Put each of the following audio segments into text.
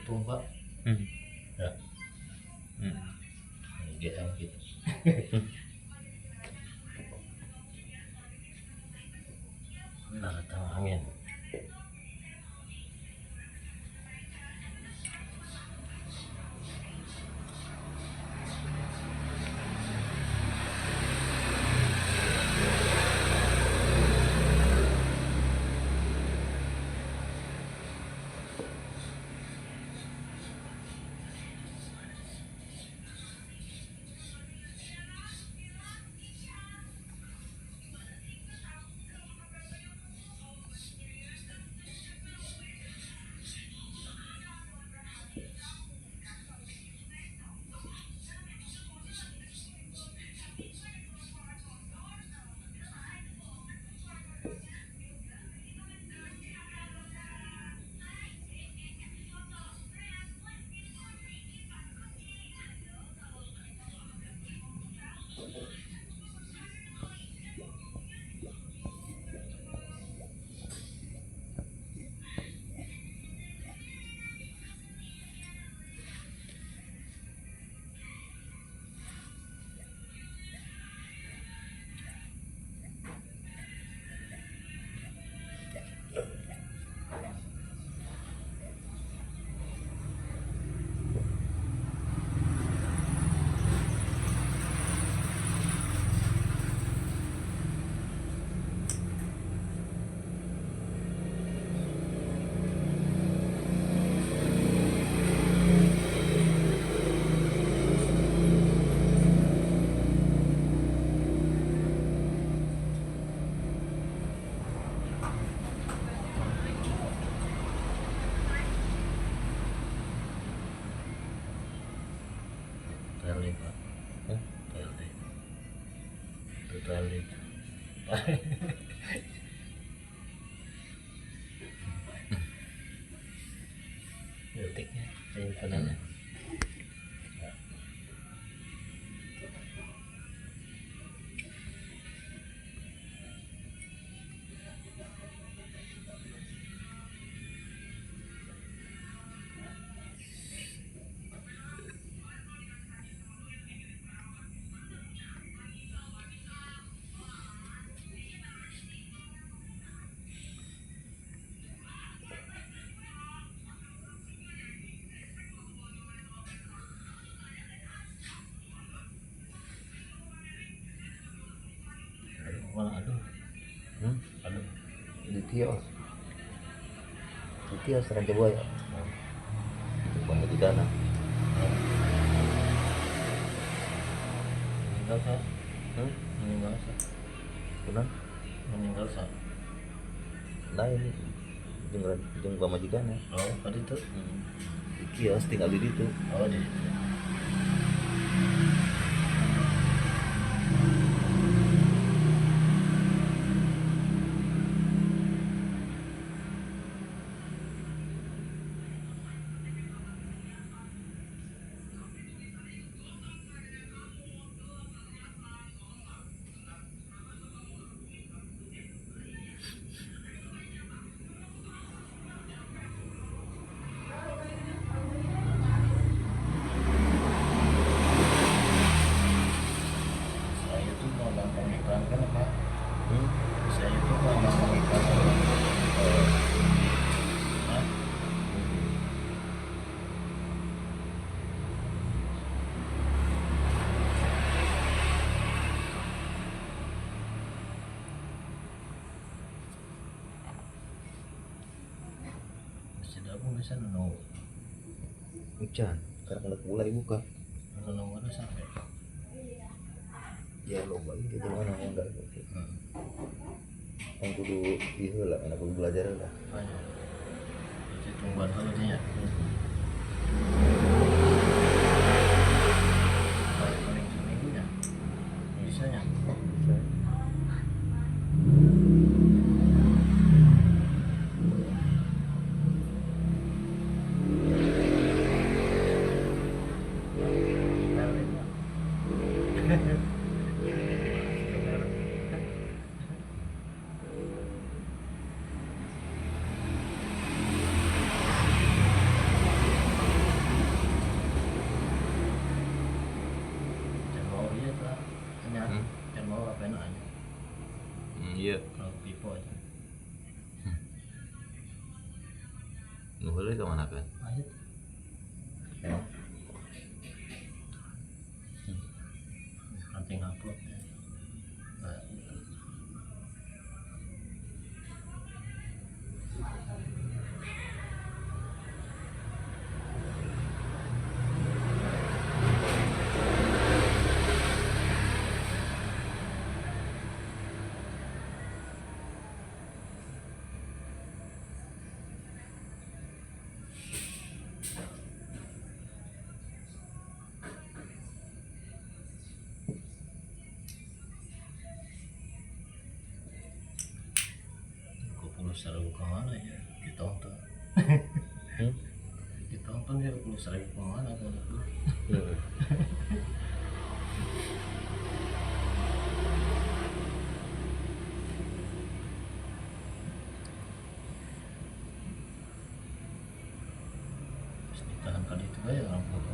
tepung Pak. Ya. Dia gitu. Nah, datang angin. Tali Pak. Tali. Itu tali. Detiknya, penyimpanannya. Aduh. Aduh. Di kios Raja Buaya. Itu banyak di dana. Meninggal Pak. Meninggal Pak. Kenapa? Meninggal Pak. Nah ini jeung pamajikanna. Oh, tadi tuh. Di kios tinggal di situ. Oh, di. Saya tuh mau gampang iklan kan Pak. Saya tuh mau gampang iklan. Hah? Masih gabung bisa nunggu. Hujan. Karena kalau mulai buka. Nunggu ada sampai. Ya lomba ini ke mana enggak. Yang kudu ieu lah, anak kudu belajar lah. Banyak. Jadi tungguan dulu dia. Paling seminggunya. Bisanya. Nuhulnya kemana kan? Lanjut. Emang? Nanti ngupload ya. Nah, Rp20.000 kemana ya ditonton? Ditonton ya Rp20.000 kemana kalau itu? Terus ditahan kali itu aja orang foto.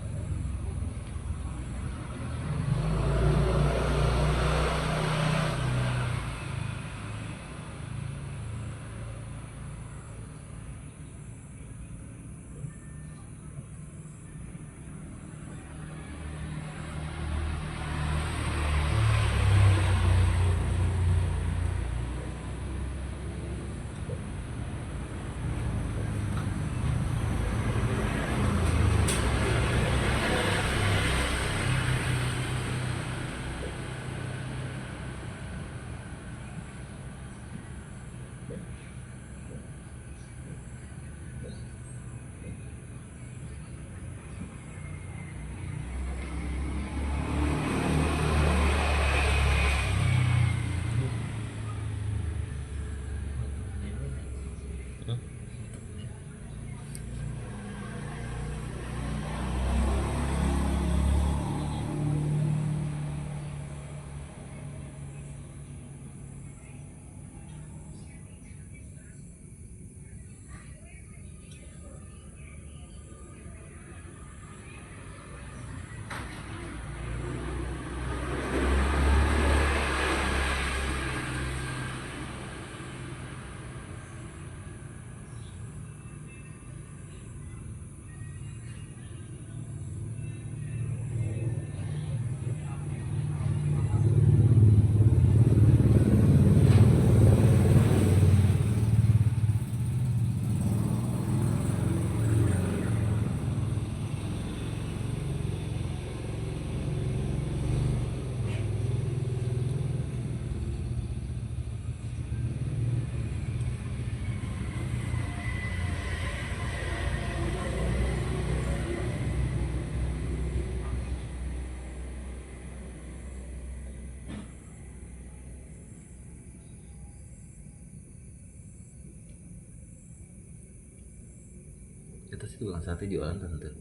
Kita sih tukang sate jualan tante.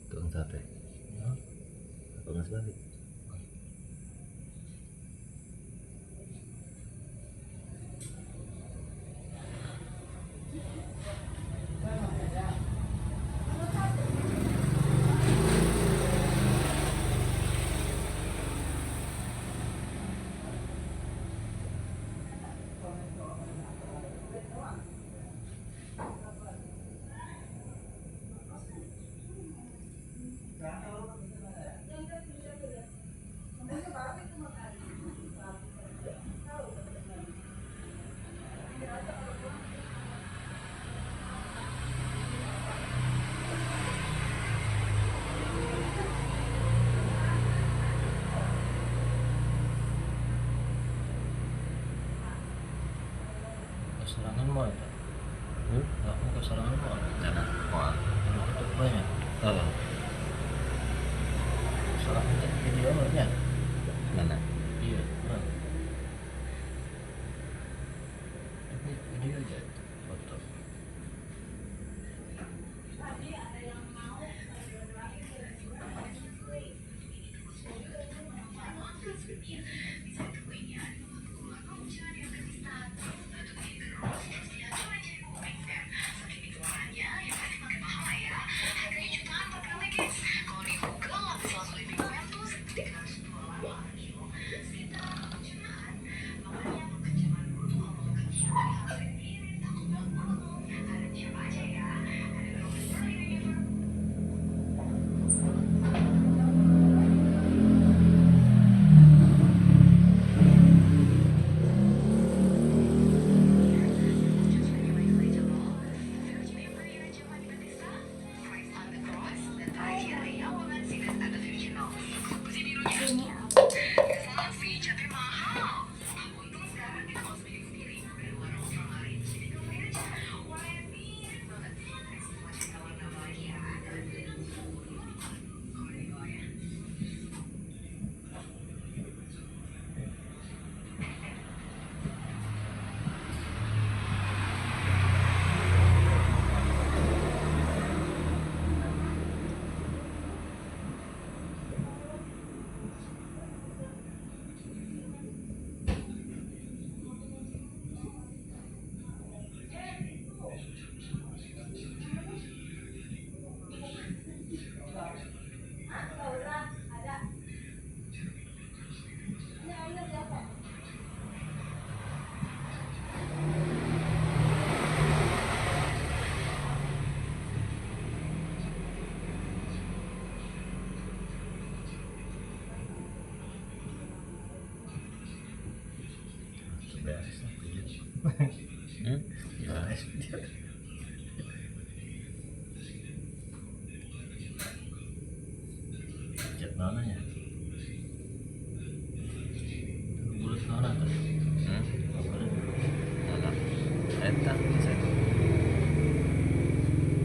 Tukang sate. Ya. Apa nggak sebalik? Keserangan mau itu? Nggak mau keserangan mau? Enak. Wah. Udah tutup banyak. Oh. Keserangan video nya? Mana? Iya. Nah. Tapi video aja foto. Nah, Cek mana ya? Bulat mana tuh? mana? Entah,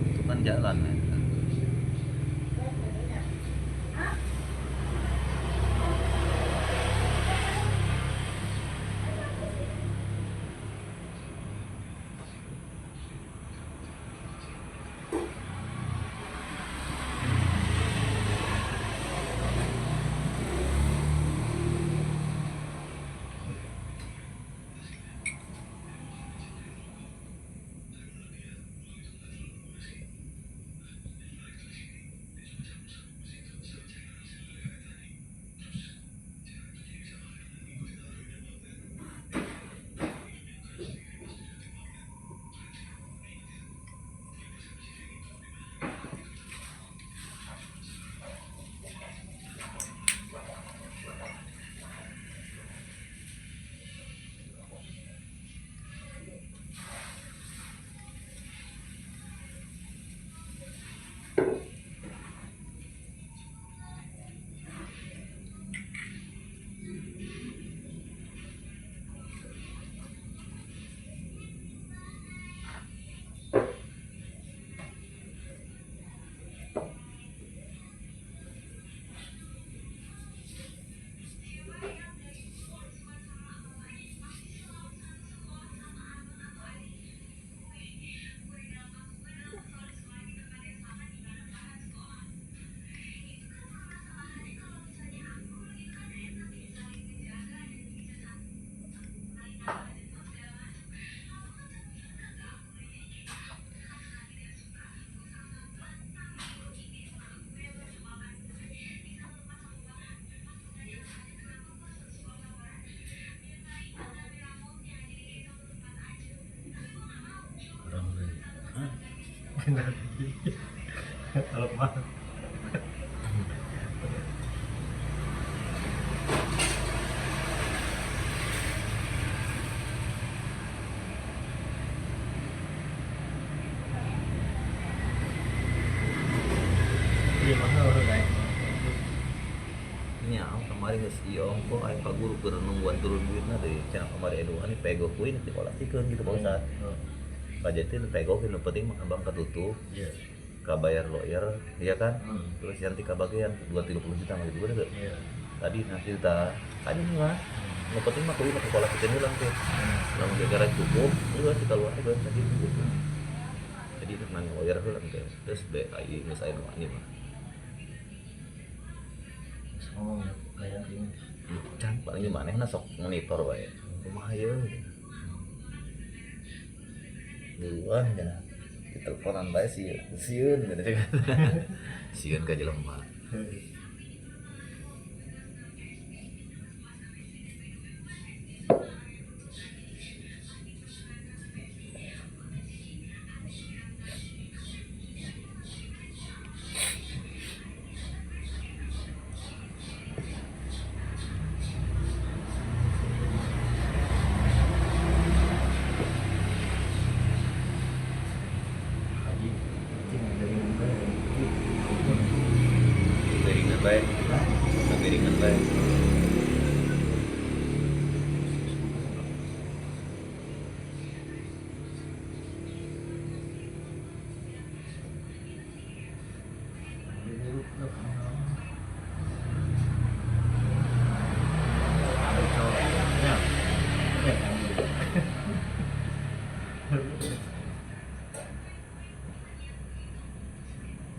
itu kan jalan ya. Kurang lebih. Kalau mah iya mahal orang kayak. Nya kemarin geus ieu ongko aya Pak Guru keur nungguan turun duitna deui cenah kemarin eduan ini pego kuing dikolektikeun gitu Pak Ustad. Pajetin pego nu penting mah abang katutup Iya. kabayar lawyer iya kan terus nanti kabagian 2-30 juta mah gitu bener. Iya. Tadi nanti kita kan mah nu penting mah kuing ke sekolah kita ulang teh lamun gara cukup udah kita luar aja tadi gitu. Jadi itu nang lawyer ulang teh terus BAI geus aya nu ani mah Oh, kayak ini. can paling manehna sok monitor wae kumaha ye duluan ya diteleponan bae sieun gitu kan sieun ka jelema Haji, cing dari mana? piringan bae piringan bae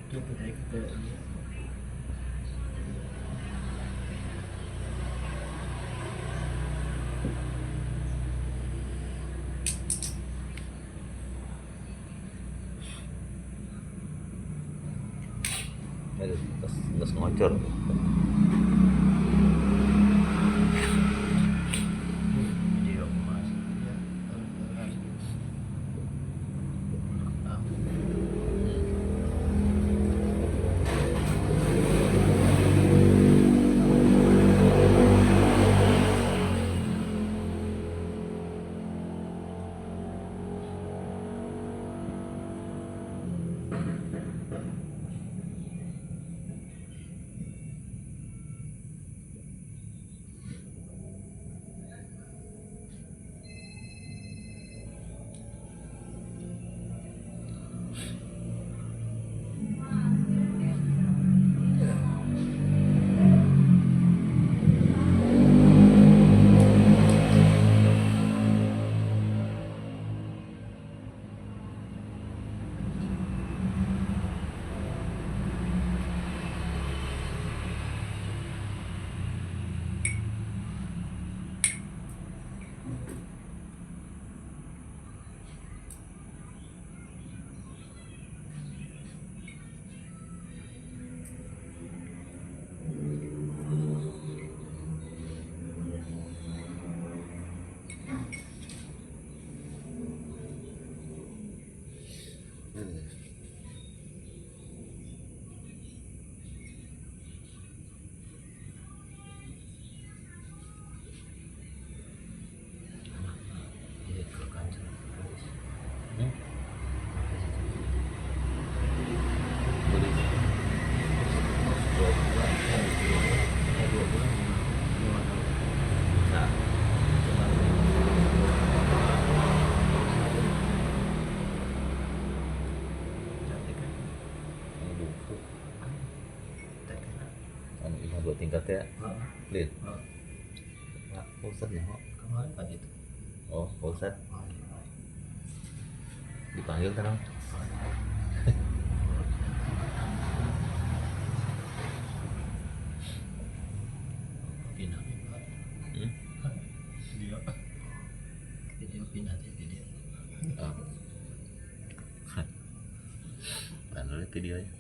Gitu deh kita. geus ngocor Video emas. Ya. 2 tingkat ya. Heeh. Lid. Heeh. Pak Ustad ya. Kemarin tadi itu. Oh, Pak Ustad Oh, dipanggil kan? pindah nih, Pak. Video. Video pindah deh, video. Oh. Kan lihat videonya.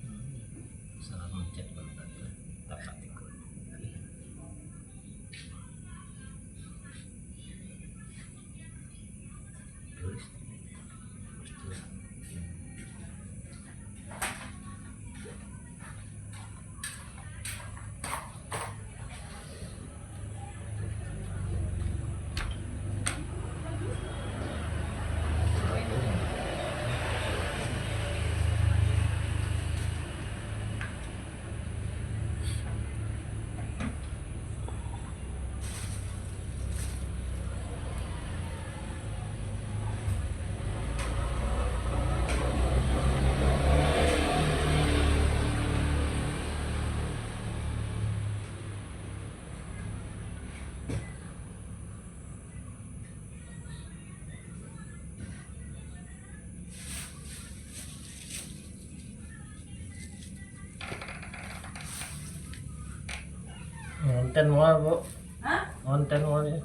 Salah mencet baru tadi. Tak ketik. Tulis. Tulis. Ngonten mau Bu? Hah? Ngonten mau ya?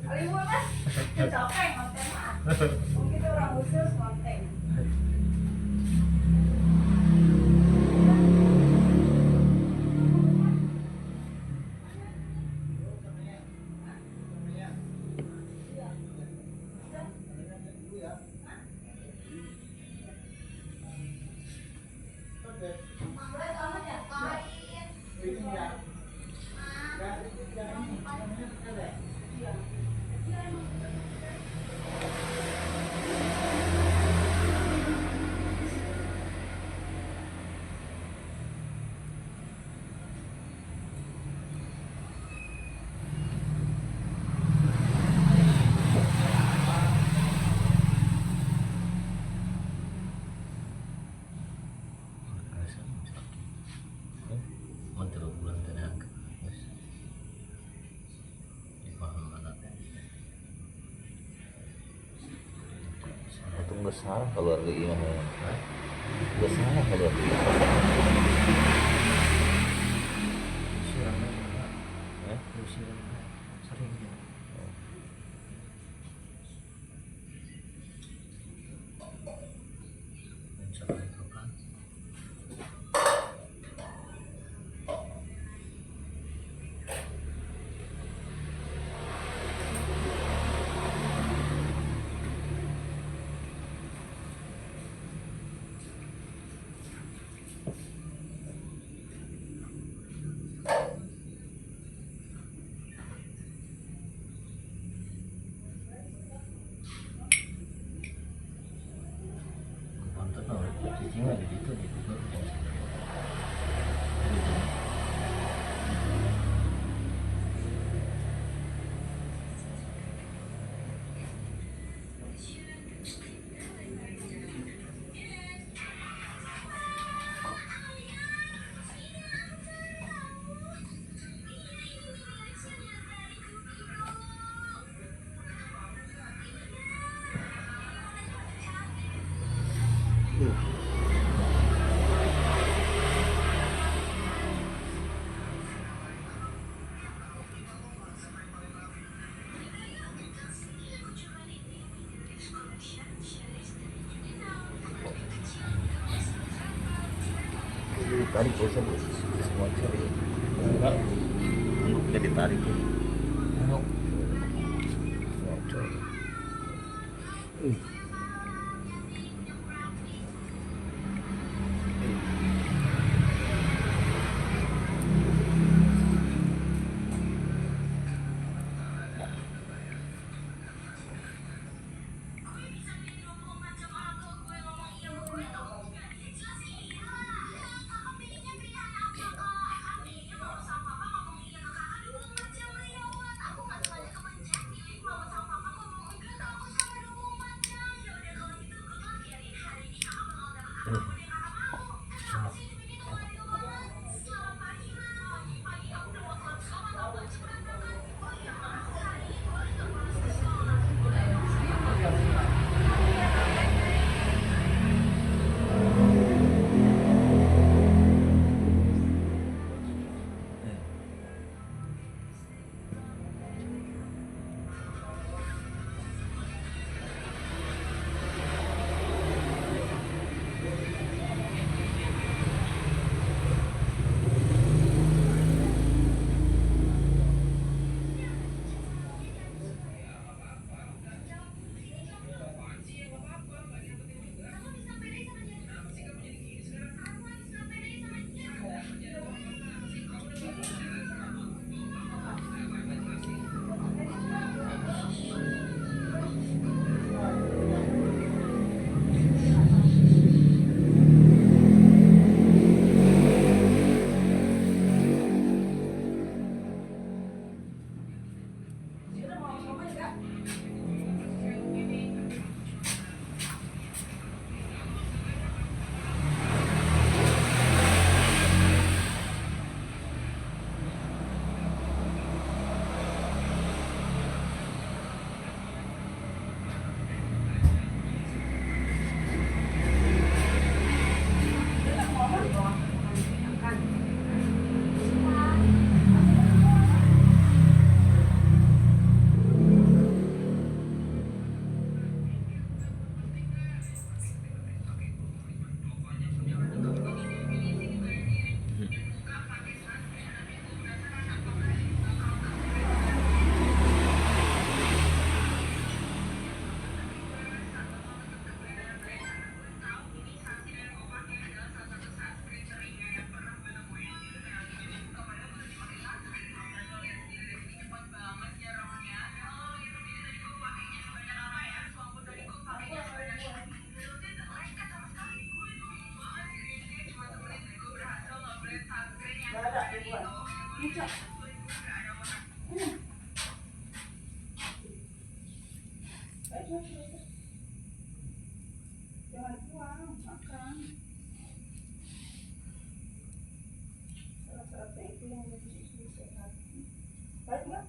Alimu kan? Capek konten mah. Mungkin itu orang khusus konten. Mantul bulan tenaga. Dipaham anak. Itu nggak salah kalau ada imam ya. Nggak salah kalau ada imam. Siram Eh? siram sering ya. Dan sampai kapan? Mantap lah, cacingnya di situ di Google. Ditarik Pak Ustad. Semua cari. Enggak, Nggak ditarik ya. enggak. Semua cari. Jangan buang, makan. Salah-salah itu yang lebih sehat. Baik nggak?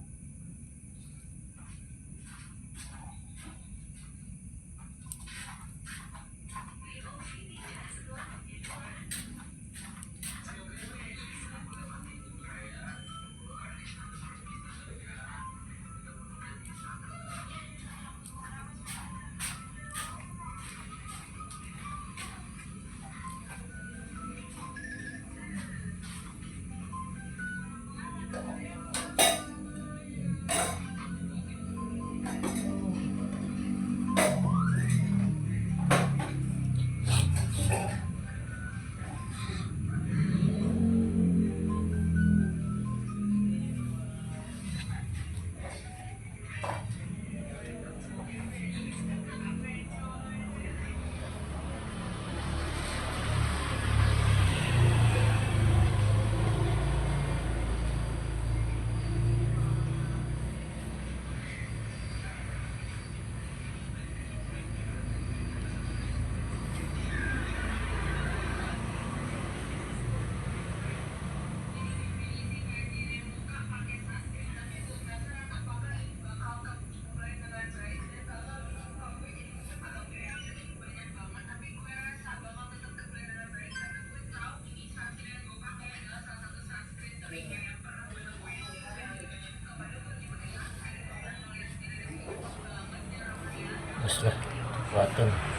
Terus lah, kuatan.